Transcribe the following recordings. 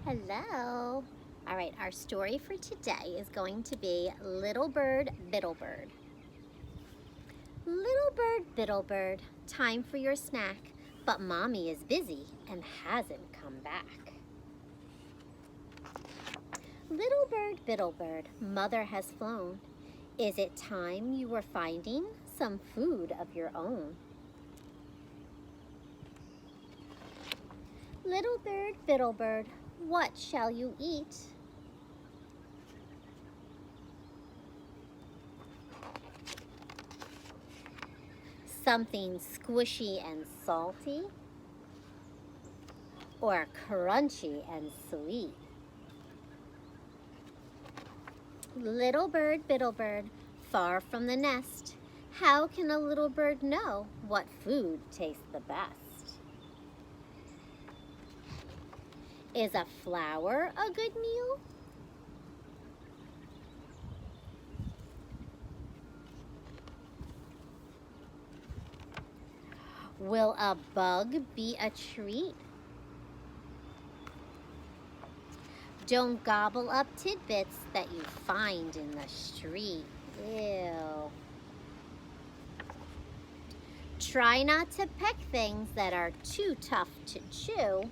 Hello. All right, our story for today is going to be Little Bird, Biddle Bird. Little bird, biddle bird, time for your snack, but mommy is busy and hasn't come back. Little bird, biddle bird, mother has flown. Is it time you were finding some food of your own? Little bird, biddle bird, what shall you eat? Something squishy and salty, or crunchy and sweet? Little bird, biddle bird, far from the nest, how can a little bird know what food tastes the best? Is a flower a good meal? Will a bug be a treat? Don't gobble up tidbits that you find in the street. Ew. Try not to peck things that are too tough to chew.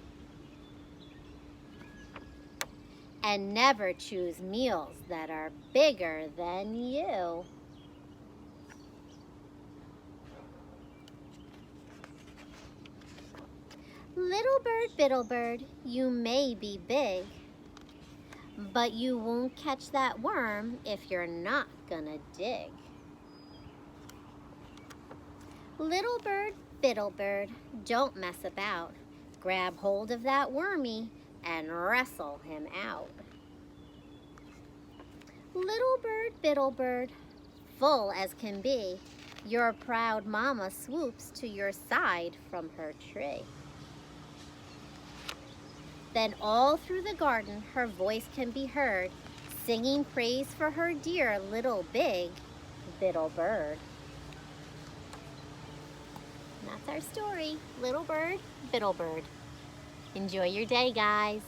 And never choose meals that are bigger than you. Little bird, biddle bird, you may be big, but you won't catch that worm if you're not gonna dig. Little bird, biddle bird, don't mess about. Grab hold of that wormy and wrestle him out. Little bird, biddle bird, full as can be, your proud mama swoops to your side from her tree. Then all through the garden her voice can be heard, singing praise for her dear little big biddle bird. And that's our story, Little Bird, Biddle Bird. Enjoy your day, guys.